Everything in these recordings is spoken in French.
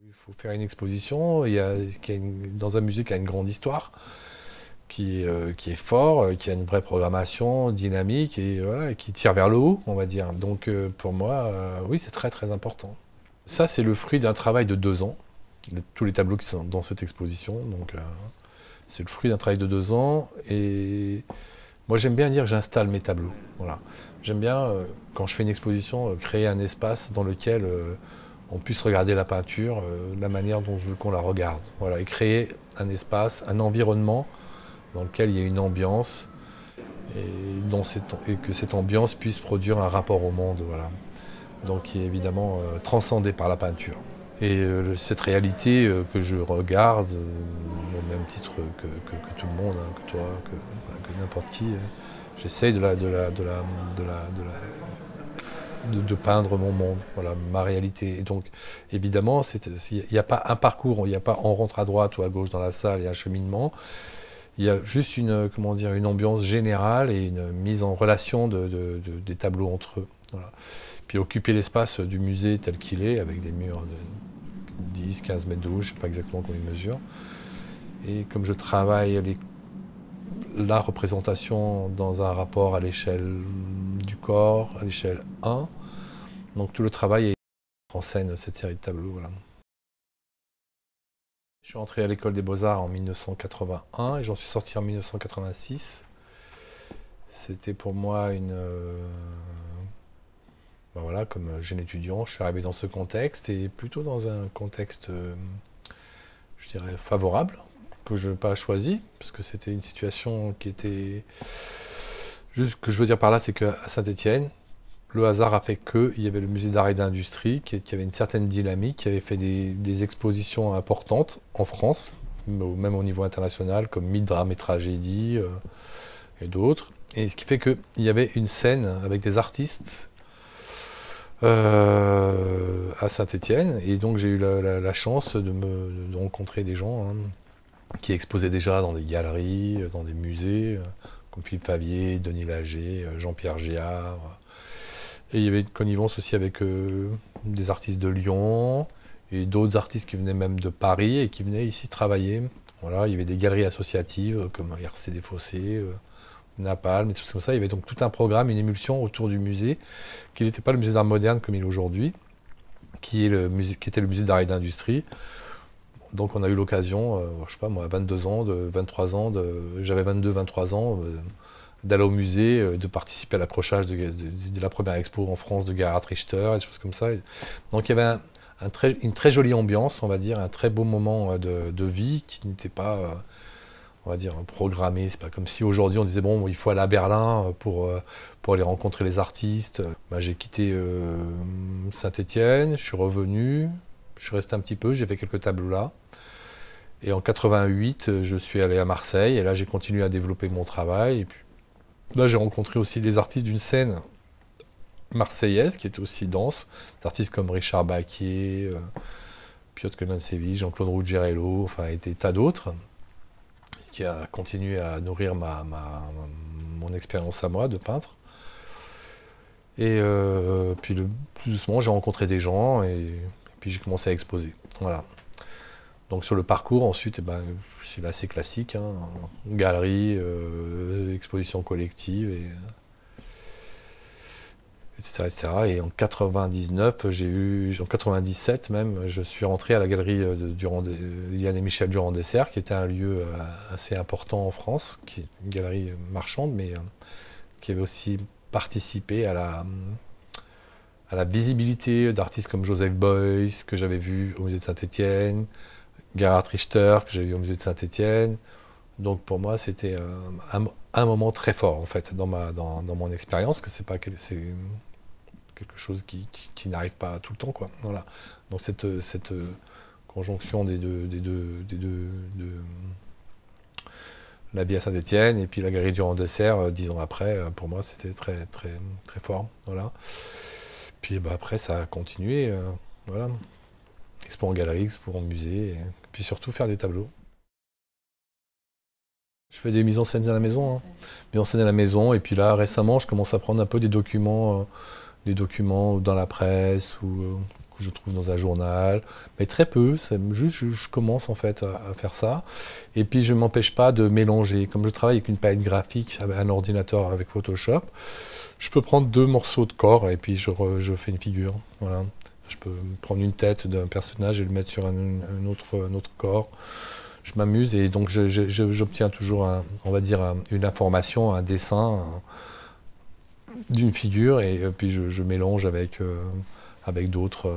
Il faut faire une exposition dans un musée qui a une grande histoire, qui est fort, qui a une vraie programmation dynamique et voilà, qui tire vers le haut, on va dire. Donc pour moi, oui, c'est très très important. Ça, c'est le fruit d'un travail de 2 ans. Tous les tableaux qui sont dans cette exposition, donc c'est le fruit d'un travail de 2 ans. Et moi, j'aime bien dire que j'installe mes tableaux. Voilà. J'aime bien, quand je fais une exposition, créer un espace dans lequel on puisse regarder la peinture de la manière dont je veux qu'on la regarde. Voilà. Et créer un espace, un environnement dans lequel il y a une ambiance et que cette ambiance puisse produire un rapport au monde. Voilà. Donc qui est évidemment transcendé par la peinture. Et cette réalité que je regarde, au même titre que tout le monde, hein, que toi, que n'importe qui, j'essaye de peindre mon monde, voilà, ma réalité. Et donc, évidemment, il n'y a pas un parcours, il n'y a pas on rentre à droite ou à gauche dans la salle, il y a un cheminement. Il y a juste comment dire, une ambiance générale et une mise en relation des tableaux entre eux. Voilà. Puis occuper l'espace du musée tel qu'il est, avec des murs de 10-15 mètres de haut, je ne sais pas exactement combien ils mesurent. Et comme je travaille la représentation dans un rapport à l'échelle du corps, à l'échelle 1, donc tout le travail est en scène, cette série de tableaux. Voilà. Je suis entré à l'école des Beaux-Arts en 1981 et j'en suis sorti en 1986. C'était pour moi ben voilà, comme jeune étudiant, je suis arrivé dans ce contexte et plutôt dans un contexte, je dirais, favorable, que je n'ai pas choisi, parce que c'était une situation qui était... Juste ce que je veux dire par là, c'est qu'à Saint-Étienne, le hasard a fait qu'il y avait le musée d'art et d'industrie qui avait une certaine dynamique, qui avait fait des expositions importantes en France, même au niveau international, comme Mythes, Drames et Tragédies et d'autres. Et ce qui fait qu'il y avait une scène avec des artistes à Saint-Étienne. Et donc j'ai eu la chance de rencontrer des gens qui exposaient déjà dans des galeries, dans des musées, comme Philippe Favier, Denis Laget, Jean-Pierre Géard. Et il y avait une connivence aussi avec des artistes de Lyon et d'autres artistes qui venaient même de Paris et qui venaient ici travailler. Voilà, il y avait des galeries associatives comme RC des Fossés, Napalm et tout comme ça. Il y avait donc tout un programme, une émulsion autour du musée, qui n'était pas le musée d'art moderne comme il est aujourd'hui, qui était le musée d'art et d'industrie. Donc on a eu l'occasion, je sais pas moi, à 22 ans, 23 ans, j'avais 22, 23 ans, d'aller au musée, de participer à l'accrochage de la première expo en France de Gerhard Richter, et des choses comme ça. Donc il y avait une très jolie ambiance, on va dire, un très beau moment de vie qui n'était pas, on va dire, programmé. C'est pas comme si aujourd'hui on disait bon, il faut aller à Berlin pour aller rencontrer les artistes. Ben, j'ai quitté Saint-Étienne, je suis revenu, je suis resté un petit peu, j'ai fait quelques tableaux là. Et en 88, je suis allé à Marseille et là j'ai continué à développer mon travail. Et puis, là j'ai rencontré aussi des artistes d'une scène marseillaise qui était aussi dense, des artistes comme Richard Baquier, Piotr Kononcevic, Jean-Claude Ruggiero, enfin et des tas d'autres, qui a continué à nourrir mon expérience à moi de peintre. Et puis plus doucement j'ai rencontré des gens et puis j'ai commencé à exposer. Voilà. Donc sur le parcours ensuite, eh ben, c'est assez classique, hein, galerie, exposition collective, etc., etc. Et en 99, en 97 même, je suis rentré à la galerie Liliane et Michel Durand-Dessert, qui était un lieu assez important en France, qui est une galerie marchande, mais qui avait aussi participé à la visibilité d'artistes comme Joseph Beuys, que j'avais vu au musée de Saint-Étienne, Gerhard Richter, que j'ai vu au musée de Saint-Étienne. Donc pour moi, c'était un moment très fort, en fait, dans mon expérience, que c'est quelque chose qui n'arrive pas tout le temps, quoi. Voilà. Donc cette conjonction des deux la vie à Saint-Étienne et puis la galerie Durand-Dessert, 10 ans après, pour moi, c'était très, très, très fort. Voilà. Puis bah, après, ça a continué. Voilà. Expo en galerie, expo en musée, et puis surtout faire des tableaux. Je fais des mises en scène à la maison, hein. Mises en scène à la maison, et puis là récemment je commence à prendre un peu des documents dans la presse ou que je trouve dans un journal, mais très peu, juste je commence en fait à faire ça. Et puis je ne m'empêche pas de mélanger. Comme je travaille avec une palette graphique, avec un ordinateur avec Photoshop, je peux prendre 2 morceaux de corps et puis je fais une figure. Voilà. Je peux prendre une tête d'un personnage et le mettre sur un autre corps. Je m'amuse et donc j'obtiens toujours, on va dire, une information, un dessin d'une figure et puis je mélange avec d'autres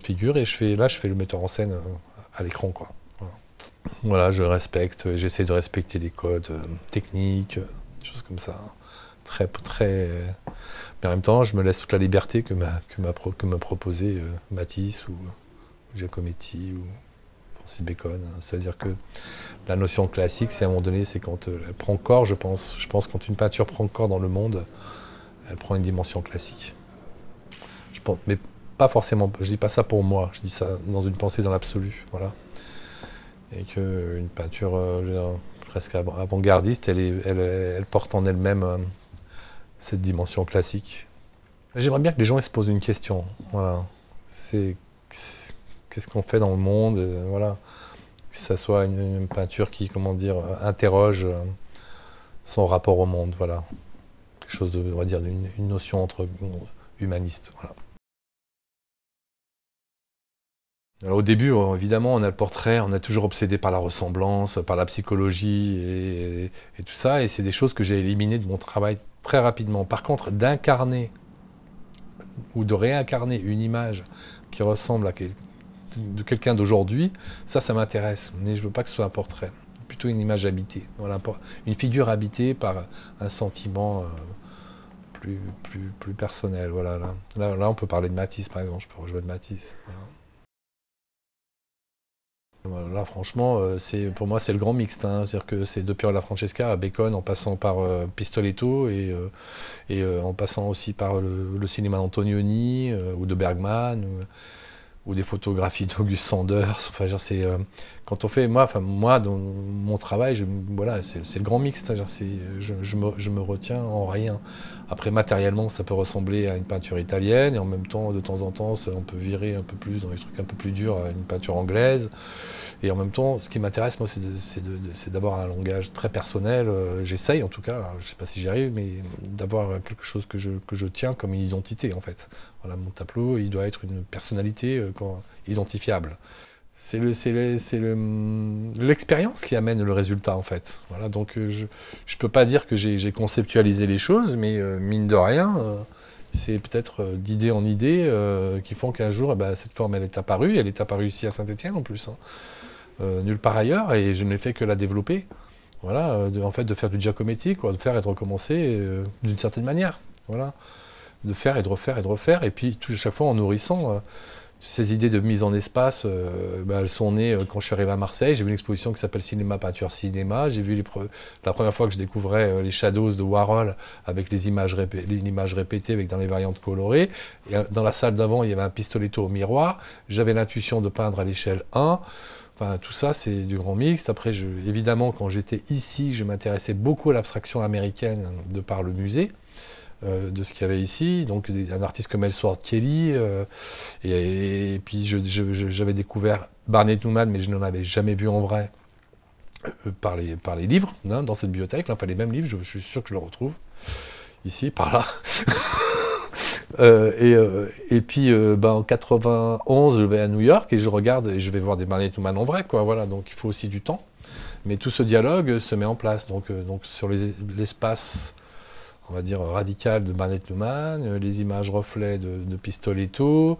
figures et je fais le metteur en scène à l'écran, quoi. Voilà, je respecte, j'essaie de respecter les codes techniques, des choses comme ça. Très. Mais en même temps, je me laisse toute la liberté que m'a proposé Matisse ou Giacometti ou Francis Bacon. C'est-à-dire que la notion classique, c'est à un moment donné, c'est quand elle prend corps, je pense. Je pense que quand une peinture prend corps dans le monde, elle prend une dimension classique. Je pense, mais pas forcément, je dis pas ça pour moi, je dis ça dans une pensée dans l'absolu, voilà. Et qu'une peinture je veux dire, presque avant-gardiste, elle porte en elle-même cette dimension classique. J'aimerais bien que les gens se posent une question, voilà. Qu'est-ce qu'on fait dans le monde, voilà. Que ça soit une peinture qui, comment dire, interroge son rapport au monde, voilà. Quelque chose de, on va dire, une notion entre humaniste, voilà. Alors, au début, évidemment, on a le portrait, on est toujours obsédé par la ressemblance, par la psychologie et tout ça, et c'est des choses que j'ai éliminées de mon travail très rapidement. Par contre, d'incarner ou de réincarner une image qui ressemble à de quelqu'un d'aujourd'hui, ça m'intéresse, mais je ne veux pas que ce soit un portrait, plutôt une image habitée, voilà, une figure habitée par un sentiment plus personnel. Voilà, là, on peut parler de Matisse, par exemple, je peux rejoindre Matisse. Voilà. Là, franchement, pour moi, c'est le grand mixte. Hein. C'est-à-dire que c'est de Piero della Francesca à Bacon, en passant par Pistoletto et en passant aussi par le cinéma d'Antonioni ou de Bergman ou des photographies d'Auguste Sanders. Enfin, quand on fait, moi, dans mon travail, voilà, c'est le grand mixte. Je me retiens en rien. Après, matériellement, ça peut ressembler à une peinture italienne, et en même temps, de temps en temps, on peut virer un peu plus dans les trucs un peu plus durs à une peinture anglaise. Et en même temps, ce qui m'intéresse, moi, c'est d'avoir un langage très personnel. J'essaye, en tout cas, je ne sais pas si j'y arrive, mais d'avoir quelque chose que je tiens comme une identité, en fait. Voilà, mon tableau, il doit être une personnalité identifiable. C'est l'expérience qui amène le résultat, en fait. Voilà, donc je ne peux pas dire que j'ai conceptualisé les choses, mais mine de rien, c'est peut-être d'idée en idée qui font qu'un jour, cette forme, elle est apparue ici à Saint-Étienne en plus, hein, nulle part ailleurs, et je n'ai fait que la développer. Voilà, en fait, de faire du Giacometti, quoi, de faire et de recommencer d'une certaine manière. Voilà, de faire et de refaire, et puis chaque fois en nourrissant. Ces idées de mise en espace, elles sont nées quand je suis arrivé à Marseille. J'ai vu une exposition qui s'appelle Cinéma, Peinture, Cinéma. J'ai vu la première fois que je découvrais les Shadows de Warhol avec les images répétées avec dans les variantes colorées. Et dans la salle d'avant, il y avait un Pistoletto au miroir. J'avais l'intuition de peindre à l'échelle 1. Enfin, tout ça, c'est du grand mix. Après, évidemment, quand j'étais ici, je m'intéressais beaucoup à l'abstraction américaine de par le musée. De ce qu'il y avait ici, donc un artiste comme Ellsworth Kelly, et puis j'avais découvert Barnett Newman, mais je n'en avais jamais vu en vrai par les livres, hein, dans cette bibliothèque, là, pas les mêmes livres, je suis sûr que je le retrouve, ici, par là. Et puis en 91, je vais à New York et je regarde et je vais voir des Barnett Newman en vrai, quoi, voilà, donc il faut aussi du temps, mais tout ce dialogue se met en place, donc sur l'espace, on va dire, radical de Barnett Newman, les images reflets de Pistoletto,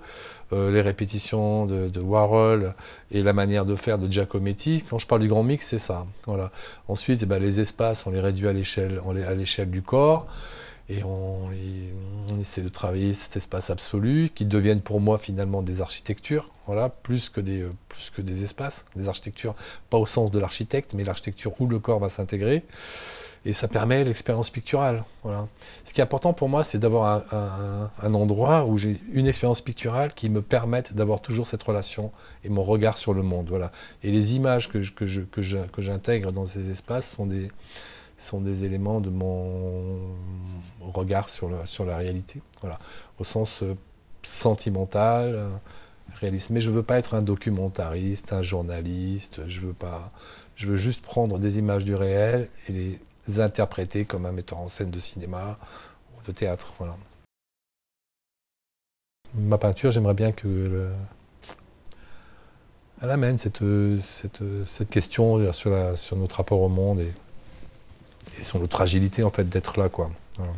les répétitions de Warhol et la manière de faire de Giacometti. Quand je parle du grand mix, c'est ça. Voilà. Ensuite, les espaces, on les réduit à l'échelle du corps et on essaie de travailler cet espace absolu qui deviennent pour moi finalement des architectures, voilà, plus que des espaces, des architectures, pas au sens de l'architecte, mais l'architecture où le corps va s'intégrer. Et ça permet l'expérience picturale. Voilà. Ce qui est important pour moi, c'est d'avoir un endroit où j'ai une expérience picturale qui me permette d'avoir toujours cette relation et mon regard sur le monde. Voilà. Et les images que j'intègre dans ces espaces sont des éléments de mon regard sur la réalité. Voilà. Au sens sentimental, réaliste. Mais je veux pas être un documentariste, un journaliste, je veux pas. Je veux juste prendre des images du réel et les interpréter comme un metteur en scène de cinéma ou de théâtre. Voilà. Ma peinture, j'aimerais bien elle amène cette question sur notre rapport au monde et sur notre fragilité en fait d'être là, quoi. Voilà.